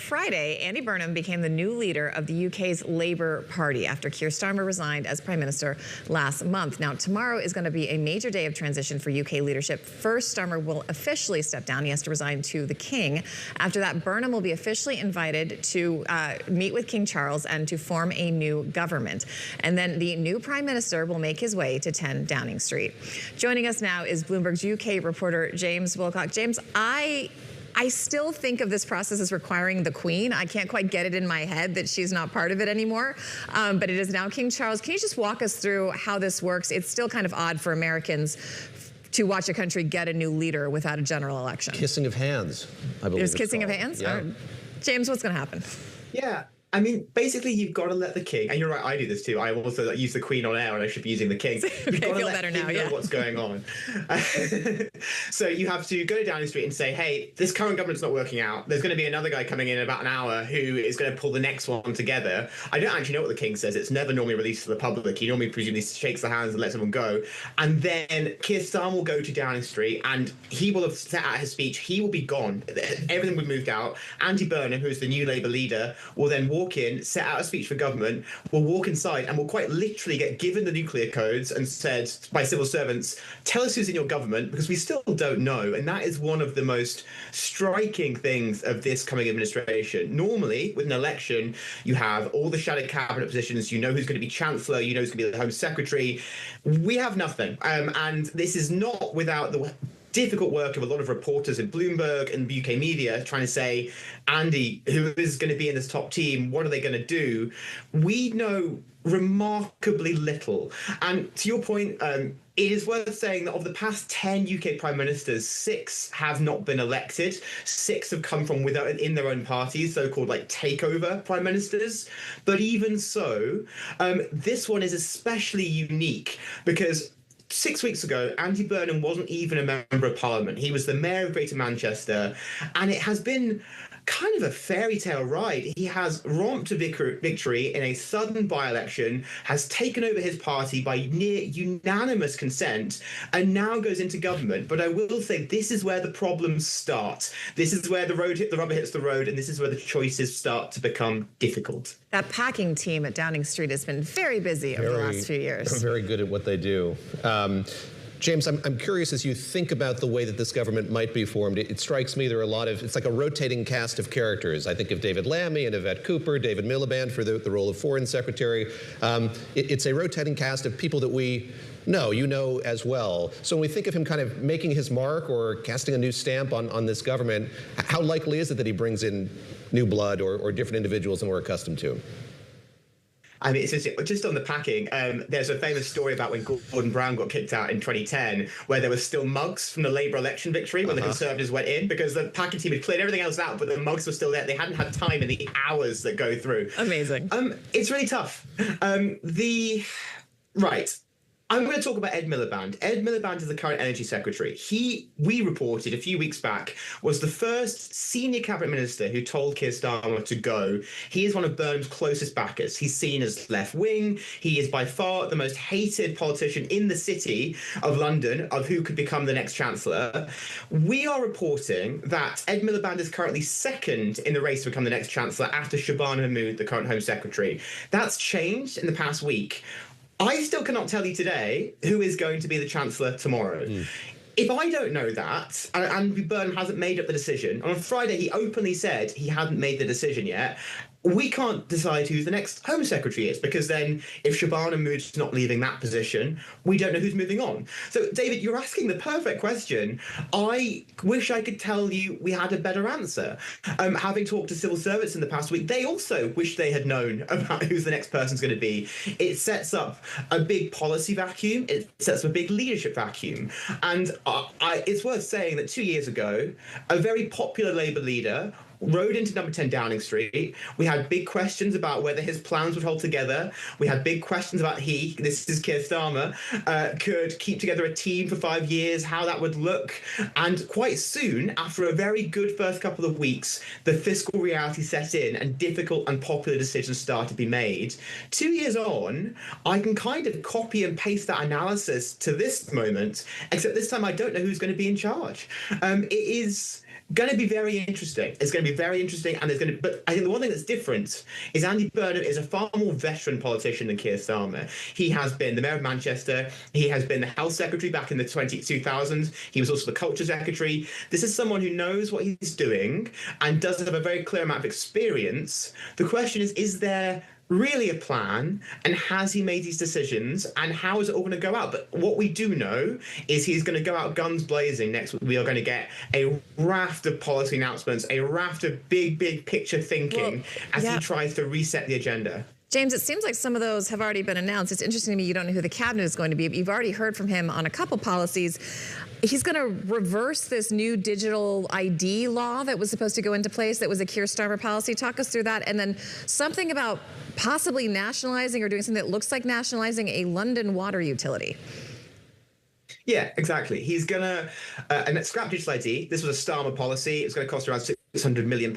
Friday, Andy Burnham became the new leader of the UK's Labour Party after Keir Starmer resigned as Prime Minister last month. Now, tomorrow is going to be a major day of transition for UK leadership. First, Starmer will officially step down. He has to resign to the King. After that, Burnham will be officially invited to meet with King Charles and to form a new government. And then the new Prime Minister will make his way to 10 Downing Street. Joining us now is Bloomberg's UK reporter, James Woolcock. James, I still think of this process as requiring the Queen. I can't quite get it in my head that she's not part of it anymore, but it is now King Charles. Can you just walk us through how this works? It's still kind of odd for Americans to watch a country get a new leader without a general election. Kissing of hands, I believe. There's kissing of hands? Yeah. James, what's going to happen? Yeah. I mean, basically, you've got to let the king, and you're right, I do this too. I also use the Queen on air, and I should be using the king. You've got to let the king know what's going on. So you have to go to Downing Street and say, hey, this current government's not working out. There's going to be another guy coming in about an hour who is going to pull the next one together. I don't actually know what the king says. It's never normally released to the public. He normally presumably shakes the hands and lets everyone go. And then Keir Starmer will go to Downing Street, and he will have set out his speech. He will be gone. Everything will be moved out. Andy Burnham, who's the new Labour leader, will then walk in, set out a speech for government, will walk inside and will quite literally get given the nuclear codes and said by civil servants, tell us who's in your government, because we still don't know. And that is one of the most striking things of this coming administration. Normally, with an election, you have all the shadow cabinet positions, you know who's going to be Chancellor, you know who's going to be the Home Secretary. We have nothing. And this is not without the difficult work of a lot of reporters in Bloomberg and UK media trying to say, Andy, who is going to be in this top team, what are they going to do? We know remarkably little. And to your point, it is worth saying that of the past 10 UK prime ministers, 6 have not been elected. 6 have come from in their own parties, so-called like takeover prime ministers. But even so, this one is especially unique because 6 weeks ago, Andy Burnham wasn't even a member of Parliament. He was the mayor of Greater Manchester, and it has been kind of a fairy tale ride. He has romped to victory in a sudden by-election, has taken over his party by near unanimous consent, and now goes into government. But I will say this is where the problems start. This is where the rubber hits the road, and this is where the choices start to become difficult. That packing team at Downing Street has been very busy over the last few years. Very good at what they do. James, I'm curious, as you think about the way that this government might be formed, it strikes me there are a lot of, it's like a rotating cast of characters. I think of David Lammy and Yvette Cooper, David Miliband for the role of Foreign Secretary. It's a rotating cast of people that we know, you know as well. So when we think of him kind of making his mark or casting a new stamp on this government, how likely is it that he brings in new blood or different individuals than we're accustomed to? I mean, it's just on the packing, there's a famous story about when Gordon Brown got kicked out in 2010, where there were still mugs from the Labour election victory when the Conservatives went in, because the packing team had cleared everything else out, but the mugs were still there. They hadn't had time in the hours that go through. Amazing. It's really tough. Right. I'm going to talk about Ed Miliband. Ed Miliband is the current Energy Secretary. We reported a few weeks back, was the first senior cabinet minister who told Keir Starmer to go. He is one of Burnham's closest backers. He's seen as left-wing. He is by far the most hated politician in the city of London of who could become the next Chancellor. We are reporting that Ed Miliband is currently second in the race to become the next Chancellor after Shabana Mahmood, the current Home Secretary. That's changed in the past week. I still cannot tell you today who is going to be the Chancellor tomorrow. If I don't know that, and Andy Burnham hasn't made up the decision, on Friday he openly said he hadn't made the decision yet, we can't decide who the next Home Secretary is, because then if Shabana Mahmood's not leaving that position, we don't know who's moving on. So, David, you're asking the perfect question. I wish I could tell you we had a better answer. Having talked to civil servants in the past week, they also wish they had known about who the next person's going to be. It sets up a big policy vacuum. It sets up a big leadership vacuum. And it's worth saying that 2 years ago, a very popular Labour leader rode into number 10 Downing Street. We had big questions about whether his plans would hold together. We had big questions about this is Keir Starmer, could keep together a team for 5 years, how that would look. And quite soon, after a very good first couple of weeks, the fiscal reality set in and difficult and popular decisions started to be made. 2 years on, I can kind of copy and paste that analysis to this moment, except this time I don't know who's going to be in charge. Going to be very interesting. It's going to be very interesting, and there's going to. But I think the one thing that's different is Andy Burnham is a far more veteran politician than Keir Starmer. He has been the mayor of Manchester. He has been the health secretary back in the 2000s. He was also the culture secretary. This is someone who knows what he's doing and does have a very clear amount of experience. The question is there really a plan, and has he made these decisions, and how is it all going to go out? But what we do know is he's going to go out guns blazing next week. We are going to get a raft of policy announcements, a raft of big picture thinking as he tries to reset the agenda. James, it seems like some of those have already been announced. It's interesting to me you don't know who the cabinet is going to be, but you've already heard from him on a couple policies. He's going to reverse this new digital ID law that was supposed to go into place that was a Keir Starmer policy. Talk us through that. And then something about possibly nationalizing or doing something that looks like nationalizing a London water utility. Yeah, exactly. He's going to scrap digital ID. This was a Starmer policy. It's going to cost around £600 million.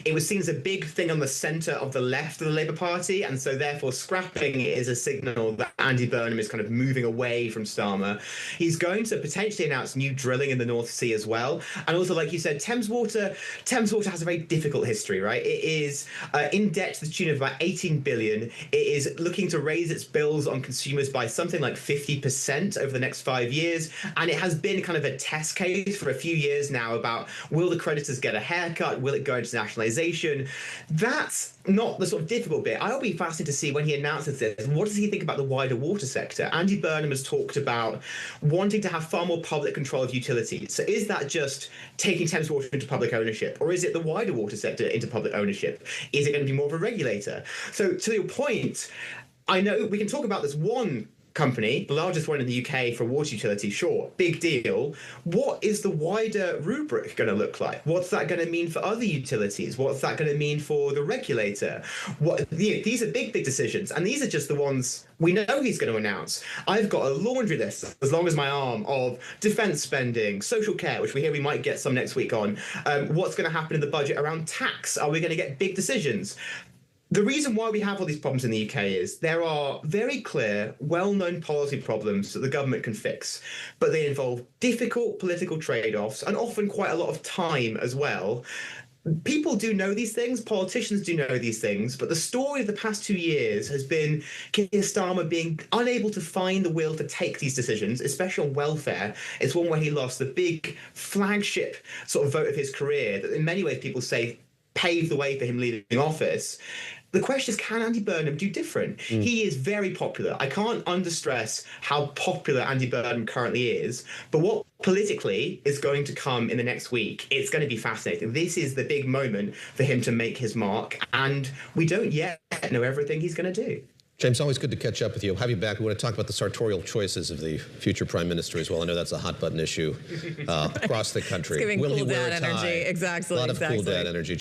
It was seen as a big thing on the centre of the left of the Labour Party, and so therefore scrapping it is a signal that Andy Burnham is kind of moving away from Starmer. He's going to potentially announce new drilling in the North Sea as well, and also, like you said, Thames Water has a very difficult history, right? It is in debt to the tune of about 18 billion. It is looking to raise its bills on consumers by something like 50% over the next 5 years, and it has been kind of a test case for a few years now about, will the creditors get a haircut? Will it go into nationalisation? That's not the sort of difficult bit. I'll be fascinated to see when he announces this, what does he think about the wider water sector? Andy Burnham has talked about wanting to have far more public control of utilities. So is that just taking Thames Water into public ownership, or is it the wider water sector into public ownership? Is it going to be more of a regulator? So to your point, I know we can talk about this one company, the largest one in the UK for water utility, sure, big deal. What is the wider rubric going to look like? What's that going to mean for other utilities? What's that going to mean for the regulator? These are big decisions, and these are just the ones we know he's going to announce. I've got a laundry list as long as my arm of defence spending, social care, which we might get some next week on. What's going to happen in the budget around tax? Are we going to get big decisions? The reason why we have all these problems in the UK is there are very clear, well-known policy problems that the government can fix, but they involve difficult political trade-offs and often quite a lot of time as well. People do know these things, politicians do know these things, but the story of the past 2 years has been Keir Starmer being unable to find the will to take these decisions, especially on welfare. It's one where he lost the big flagship sort of vote of his career that in many ways people say paved the way for him leaving office. The question is, can Andy Burnham do different? He is very popular. I can't understress how popular Andy Burnham currently is, but what politically is going to come in the next week, it's going to be fascinating. This is the big moment for him to make his mark, and we don't yet know everything he's going to do. James, always good to catch up with you. I'll have you back. We want to talk about the sartorial choices of the future prime minister as well. I know that's a hot button issue across the country. It's giving cool dad energy. Exactly. A lot of cool dad energy.